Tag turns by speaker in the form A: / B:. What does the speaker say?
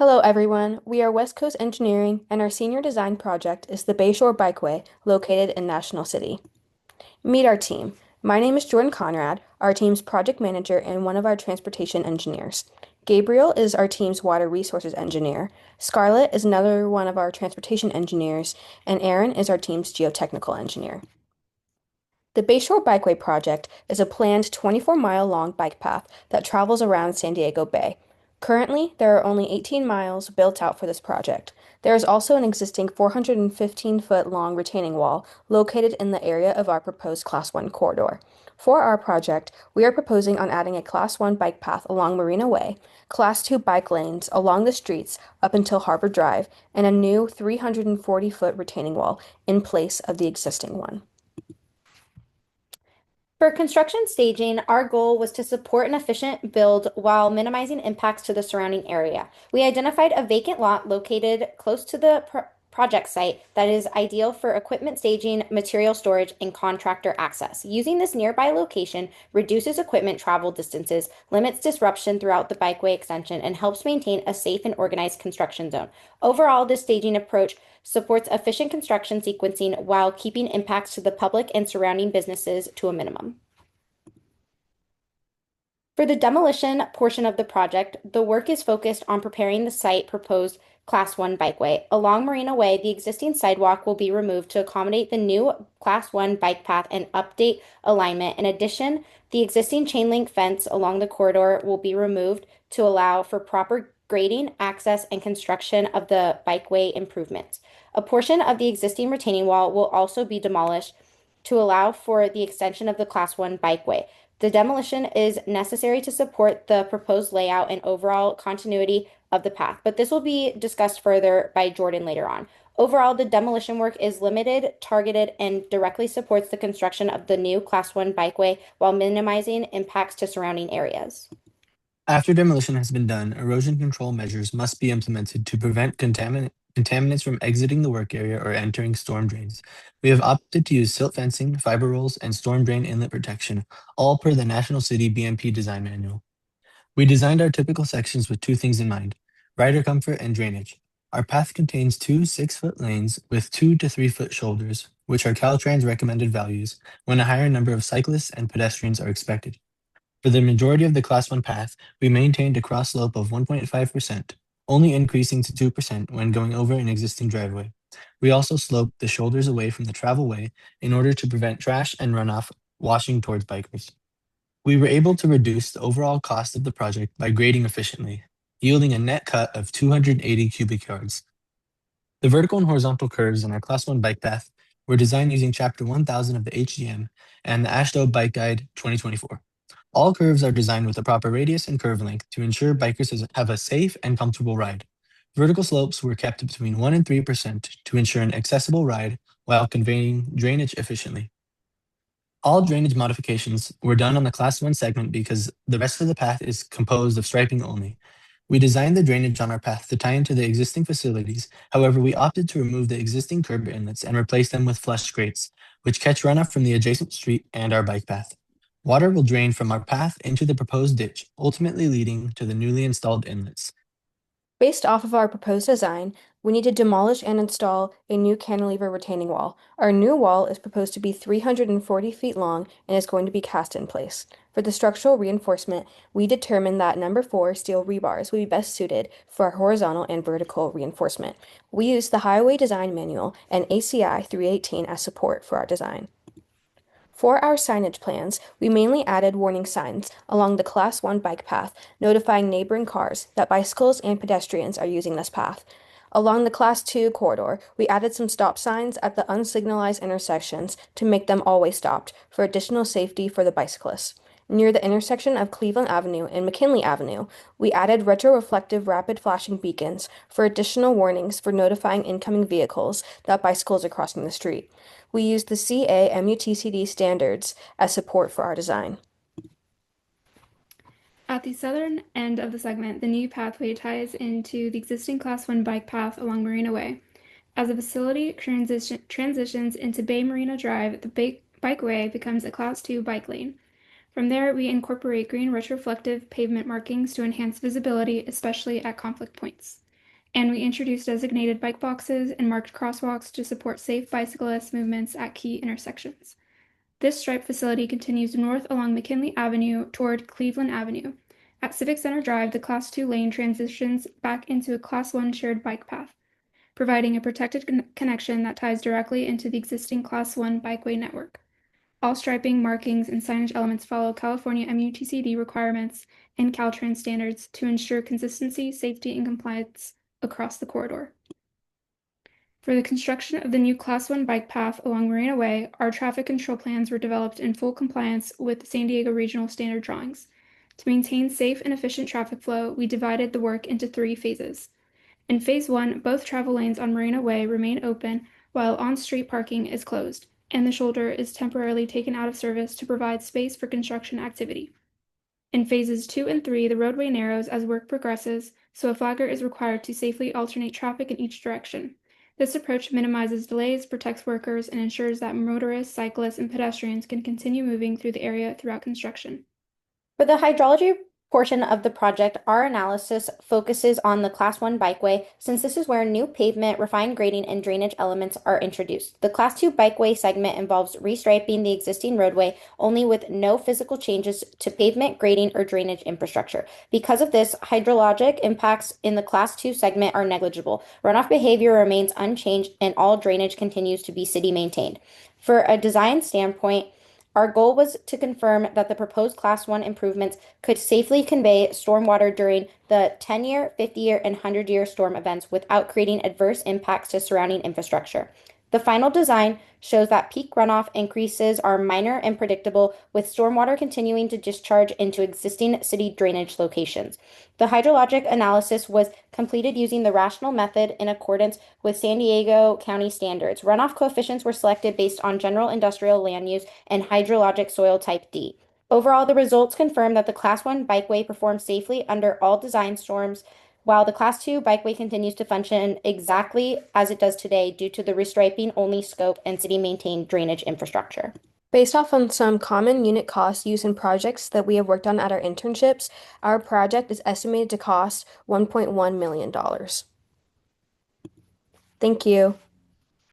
A: Hello, everyone. We are West Coast Engineering, and our senior design project is the Bayshore Bikeway located in National City. Meet our team. My name is Jordan Conrad, our team's project manager and one of our transportation engineers. Gabriel is our team's water resources engineer. Scarlett is another one of our transportation engineers, and Aaron is our team's geotechnical engineer. The Bayshore Bikeway project is a planned 24-mile-long bike path that travels around San Diego Bay. Currently, there are only 18 miles built out for this project. There is also an existing 415-foot-long retaining wall located in the area of our proposed Class 1 corridor. For our project, we are proposing on adding a Class 1 bike path along Marina Way, Class 2 bike lanes along the streets up until Harbor Drive, and a new 340-foot retaining wall in place of the existing one.
B: For construction staging, our goal was to support an efficient build while minimizing impacts to the surrounding area. We identified a vacant lot located close to the project site that is ideal for equipment staging, material storage, and contractor access. Using this nearby location reduces equipment travel distances, limits disruption throughout the bikeway extension, and helps maintain a safe and organized construction zone. Overall, this staging approach supports efficient construction sequencing while keeping impacts to the public and surrounding businesses to a minimum. For the demolition portion of the project, the work is focused on preparing the site proposed Class 1 bikeway. Along Marina Way, the existing sidewalk will be removed to accommodate the new Class 1 bike path and update alignment. In addition, the existing chain link fence along the corridor will be removed to allow for proper grading, access, and construction of the bikeway improvements. A portion of the existing retaining wall will also be demolished to allow for the extension of the Class 1 bikeway. The demolition is necessary to support the proposed layout and overall continuity of the path, but this will be discussed further by Jordan later on. Overall, the demolition work is limited, targeted, and directly supports the construction of the new Class 1 bikeway while minimizing impacts to surrounding areas.
C: After demolition has been done, erosion control measures must be implemented to prevent contaminants from exiting the work area or entering storm drains. We have opted to use silt fencing, fiber rolls, and storm drain inlet protection, all per the National City BMP Design Manual. We designed our typical sections with two things in mind: rider comfort and drainage. Our path contains two 6-foot lanes with 2 to 3 foot shoulders, which are Caltrans recommended values when a higher number of cyclists and pedestrians are expected. For the majority of the Class 1 path, we maintained a cross slope of 1.5%, only increasing to 2% when going over an existing driveway. We also sloped the shoulders away from the travel way in order to prevent trash and runoff washing towards bikers. We were able to reduce the overall cost of the project by grading efficiently, yielding a net cut of 280 cubic yards. The vertical and horizontal curves in our Class 1 bike path were designed using Chapter 1000 of the HDM and the AASHTO Bike Guide 2024. All curves are designed with a proper radius and curve length to ensure bikers have a safe and comfortable ride. Vertical slopes were kept between 1 and 3% to ensure an accessible ride while conveying drainage efficiently. All drainage modifications were done on the Class 1 segment because the rest of the path is composed of striping only. We designed the drainage on our path to tie into the existing facilities. However, we opted to remove the existing curb inlets and replace them with flush grates, which catch runoff from the adjacent street and our bike path. Water will drain from our path into the proposed ditch, ultimately leading to the newly installed inlets.
A: Based off of our proposed design, we need to demolish and install a new cantilever retaining wall. Our new wall is proposed to be 340 feet long and is going to be cast in place. For the structural reinforcement, we determined that number 4 steel rebars would be best suited for our horizontal and vertical reinforcement. We used the Highway Design Manual and ACI 318 as support for our design. For our signage plans, we mainly added warning signs along the Class 1 bike path, notifying neighboring cars that bicycles and pedestrians are using this path. Along the Class 2 corridor, we added some stop signs at the unsignalized intersections to make them always stopped for additional safety for the bicyclists. Near the intersection of Cleveland Avenue and McKinley Avenue, we added retroreflective rapid flashing beacons for additional warnings for notifying incoming vehicles that bicycles are crossing the street. We used the CA-MUTCD standards as support for our design.
D: At the southern end of the segment, the new pathway ties into the existing Class 1 bike path along Marina Way. As the facility transitions into Bay Marina Drive, the bikeway becomes a Class 2 bike lane. From there, we incorporate green retroreflective pavement markings to enhance visibility, especially at conflict points. and we introduced designated bike boxes and marked crosswalks to support safe bicyclist movements at key intersections. This stripe facility continues north along McKinley Avenue toward Cleveland Avenue. At Civic Center Drive, the Class 2 lane transitions back into a Class 1 shared bike path, providing a protected connection that ties directly into the existing Class 1 bikeway network. All striping, markings, and signage elements follow California MUTCD requirements and Caltrans standards to ensure consistency, safety, and compliance across the corridor. For the construction of the new Class 1 bike path along Marina Way, our traffic control plans were developed in full compliance with San Diego Regional Standard drawings. To maintain safe and efficient traffic flow, we divided the work into 3 phases. In Phase 1, both travel lanes on Marina Way remain open while on-street parking is closed, and the shoulder is temporarily taken out of service to provide space for construction activity. In Phases 2 and 3, the roadway narrows as work progresses, so a flagger is required to safely alternate traffic in each direction. This approach minimizes delays, protects workers, and ensures that motorists, cyclists, and pedestrians can continue moving through the area throughout construction.
B: For the hydrology portion of the project, our analysis focuses on the Class 1 bikeway since this is where new pavement, refined grading, and drainage elements are introduced. The Class 2 bikeway segment involves restriping the existing roadway only with no physical changes to pavement, grading, or drainage infrastructure. Because of this, hydrologic impacts in the Class 2 segment are negligible. Runoff behavior remains unchanged and all drainage continues to be city maintained. For a design standpoint, our goal was to confirm that the proposed Class 1 improvements could safely convey stormwater during the 10-year, 50-year, and 100-year storm events without creating adverse impacts to surrounding infrastructure. The final design shows that peak runoff increases are minor and predictable, with stormwater continuing to discharge into existing city drainage locations. The hydrologic analysis was completed using the rational method in accordance with San Diego County standards. Runoff coefficients were selected based on general industrial land use and hydrologic soil type D. Overall, the results confirm that the Class 1 bikeway performs safely under all design storms, while the Class 2 bikeway continues to function exactly as it does today due to the restriping only scope and city-maintained drainage infrastructure.
A: Based off on some common unit costs used in projects that we have worked on at our internships, our project is estimated to cost $1.1 million. Thank you.